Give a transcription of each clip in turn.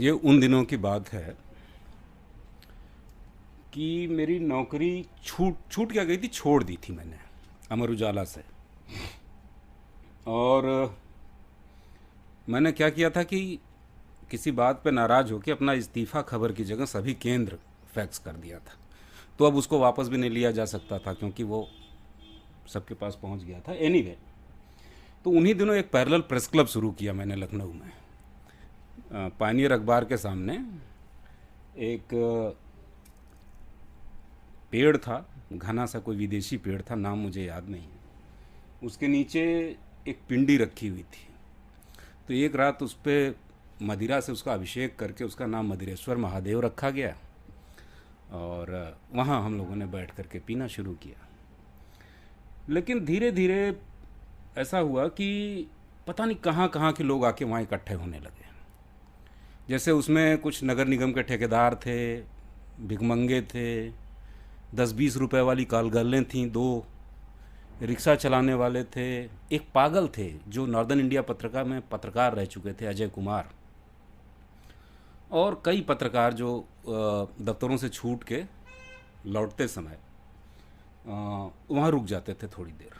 ये उन दिनों की बात है कि मेरी नौकरी छूट छूट क्या गई थी, छोड़ दी थी मैंने अमर उजाला से। और मैंने क्या किया था कि किसी बात पे नाराज़ होकर अपना इस्तीफ़ा खबर की जगह सभी केंद्र फैक्स कर दिया था। तो अब उसको वापस भी नहीं लिया जा सकता था क्योंकि वो सबके पास पहुंच गया था। एनीवे, तो उन्हीं दिनों एक पैरेलल प्रेस क्लब शुरू किया मैंने लखनऊ में। पायनियर अखबार के सामने एक पेड़ था, घना सा कोई विदेशी पेड़ था, नाम मुझे याद नहीं है। उसके नीचे एक पिंडी रखी हुई थी। तो एक रात उस पर मदिरा से उसका अभिषेक करके उसका नाम मदिरेश्वर महादेव रखा गया और वहाँ हम लोगों ने बैठ करके पीना शुरू किया। लेकिन धीरे धीरे ऐसा हुआ कि पता नहीं कहाँ कहाँ के लोग आके वहाँ इकट्ठे होने लगे। जैसे उसमें कुछ नगर निगम के ठेकेदार थे, भिखमंगे थे, 10-20 रुपए वाली कालगल्लें थीं, दो रिक्शा चलाने वाले थे, एक पागल थे जो नॉर्दर्न इंडिया पत्रिका में पत्रकार रह चुके थे, अजय कुमार, और कई पत्रकार जो दफ्तरों से छूट के लौटते समय वहाँ रुक जाते थे थोड़ी देर।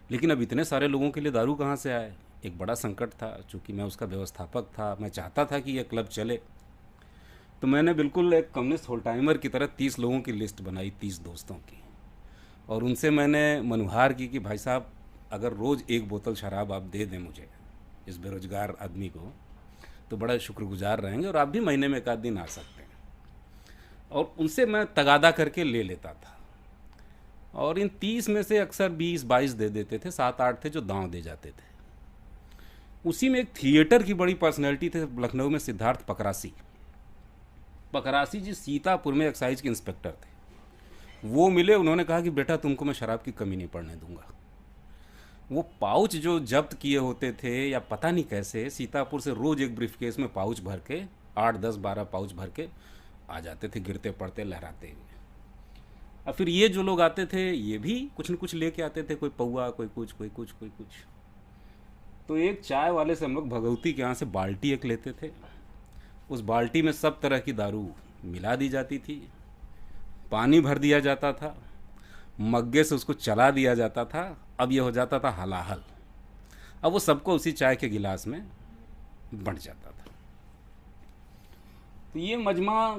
लेकिन अब इतने सारे लोगों के लिए दारू कहाँ से आए? एक बड़ा संकट था। चूँकि मैं उसका व्यवस्थापक था, मैं चाहता था कि यह क्लब चले। तो मैंने बिल्कुल एक कम्युनिस्ट होल टाइमर की तरह 30 लोगों की लिस्ट बनाई, 30 दोस्तों की, और उनसे मैंने मनुहार की कि भाई साहब, अगर रोज़ एक बोतल शराब आप दे दें मुझे, इस बेरोजगार आदमी को, तो बड़ा शुक्रगुजार रहेंगे और आप भी महीने में एक आध दिन आ सकते हैं। और उनसे मैं तगादा करके ले लेता था। और इन 30 में से अक्सर 20-22 दे देते थे, 7-8 थे जो दांव दे जाते थे। उसी में एक थिएटर की बड़ी पर्सनैलिटी थे लखनऊ में, सिद्धार्थ पकरासी। पकरासी जी सीतापुर में एक्साइज के इंस्पेक्टर थे। वो मिले, उन्होंने कहा कि बेटा तुमको मैं शराब की कमी नहीं पड़ने दूंगा। वो पाउच जो जब्त किए होते थे या पता नहीं कैसे, सीतापुर से रोज़ एक ब्रीफकेस में पाउच भर के, 8-10-12 पाउच भर के आ जाते थे, गिरते पड़ते लहराते हुए। और फिर ये जो लोग आते थे ये भी कुछ न कुछ लेके आते थे, कोई पौआ, कोई कुछ, कोई कुछ, कोई कुछ। तो एक चाय वाले से हम लोग भगवती के यहाँ से बाल्टी एक लेते थे। उस बाल्टी में सब तरह की दारू मिला दी जाती थी, पानी भर दिया जाता था, मग्गे से उसको चला दिया जाता था। अब ये हो जाता था हलाहल। अब वो सबको उसी चाय के गिलास में बंट जाता था। तो ये मजमा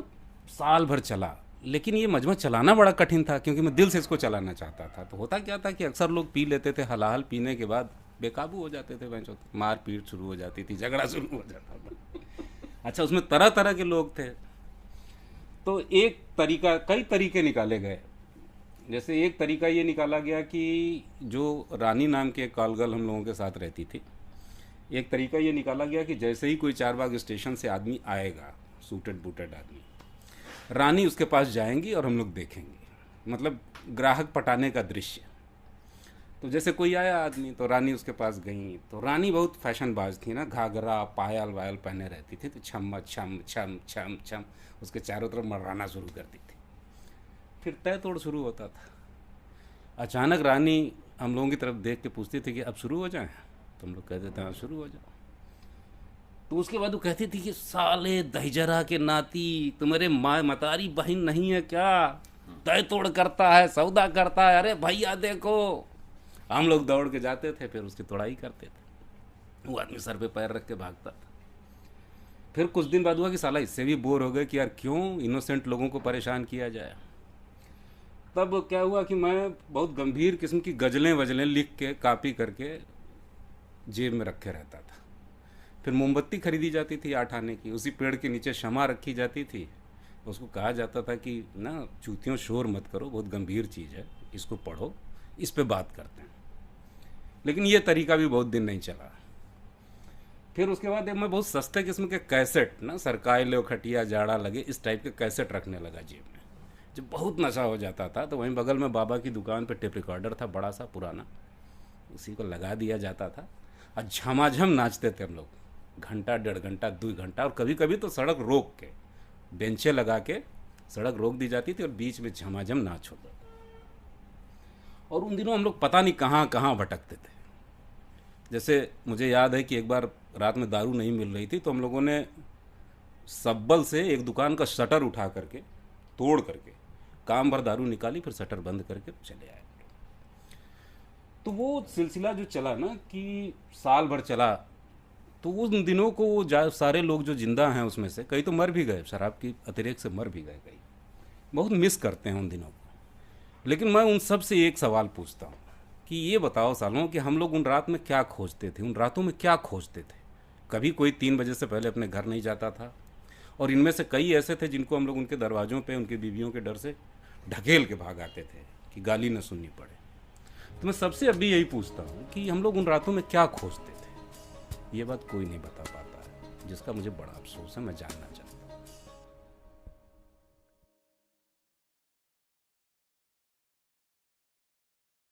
साल भर चला। लेकिन ये मजमा चलाना बड़ा कठिन था क्योंकि मैं दिल से इसको चलाना चाहता था। तो होता क्या था कि अक्सर लोग पी लेते थे, हलाहल पीने के बाद बेकाबू हो जाते थे, मार पीट शुरू हो जाती थी, झगड़ा शुरू हो जाता था। अच्छा, उसमें तरह तरह के लोग थे। तो एक तरीका, कई तरीके निकाले गए। जैसे एक तरीका ये निकाला गया कि जो रानी नाम के एक कॉलगर्ल हम लोगों के साथ रहती थी, एक तरीका ये निकाला गया कि जैसे ही कोई चारबाग स्टेशन से आदमी आएगा, सूटेड बूटेड आदमी, रानी उसके पास जाएंगी और हम लोग देखेंगे, मतलब ग्राहक पटाने का दृश्य। तो जैसे कोई आया आदमी तो रानी उसके पास गई। तो रानी बहुत फैशनबाज थी ना, घाघरा पायल वायल पहने रहती थी, तो छम छम छम छम छम उसके चारों तरफ मर्राना शुरू करती थी। फिर तय तोड़ शुरू होता था। अचानक रानी हम लोगों की तरफ देख के पूछती थी कि अब शुरू हो जाए? तो हम लोग कहते थे हाँ शुरू हो जाओ। तो उसके बाद वो कहती थी कि साले दहिजरा के नाती, तुम्हारे माँ मतारी बहन नहीं है क्या, तय तोड़ करता है, सौदा करता है, अरे भैया देखो। हम लोग दौड़ के जाते थे, फिर उसकी तोड़ाई करते थे। वो आदमी सर पे पैर रख के भागता था। फिर कुछ दिन बाद हुआ कि साला इससे भी बोर हो गए कि यार क्यों इनोसेंट लोगों को परेशान किया जाए। तब क्या हुआ कि मैं बहुत गंभीर किस्म की गज़लें वजलें लिख के कॉपी करके जेब में रखे रहता था। फिर मोमबत्ती खरीदी जाती थी 8 आने की, उसी पेड़ के नीचे शमा रखी जाती थी। उसको कहा जाता था कि ना चूतियों शोर मत करो, बहुत गंभीर चीज़ है, इसको पढ़ो, इस पे बात करते हैं। लेकिन ये तरीका भी बहुत दिन नहीं चला। फिर उसके बाद मैं बहुत सस्ते किस्म के कैसेट, ना सरकाई लो खटिया जाड़ा लगे, इस टाइप के कैसेट रखने लगा जेब में। जब बहुत नशा हो जाता था तो वहीं बगल में बाबा की दुकान पे टेप रिकॉर्डर था बड़ा सा पुराना, उसी को लगा दिया जाता था और झमाझम नाचते थे हम लोग, घंटा 1.5 घंटा 2 घंटा। और कभी कभी तो सड़क रोक के, बेंचें लगा के सड़क रोक दी जाती थी और बीच में झमाझम नाच होता। और उन दिनों हम लोग पता नहीं कहाँ कहाँ भटकते थे। जैसे मुझे याद है कि एक बार रात में दारू नहीं मिल रही थी तो हम लोगों ने सब्बल से एक दुकान का शटर उठा करके, तोड़ करके, काम भर दारू निकाली, फिर शटर बंद करके चले आए। तो वो सिलसिला जो चला ना कि साल भर चला, तो उन दिनों को वो सारे लोग जो जिंदा हैं उसमें से कई तो मर भी गए, शराब की अतिरेक से मर भी गए, कई बहुत मिस करते हैं उन दिनों को। लेकिन मैं उन सब से एक सवाल पूछता हूँ कि ये बताओ सालों कि हम लोग उन रात में क्या खोजते थे, उन रातों में क्या खोजते थे। कभी कोई 3 बजे से पहले अपने घर नहीं जाता था, और इनमें से कई ऐसे थे जिनको हम लोग उनके दरवाज़ों पे उनकी बीवियों के डर से ढकेल के भाग आते थे कि गाली न सुननी पड़े। तो मैं सबसे अभी यही पूछता हूँ कि हम लोग उन रातों में क्या खोजते थे। ये बात कोई नहीं बता पाता है, जिसका मुझे बड़ा अफसोस है, मैं जानना चाहता हूँ।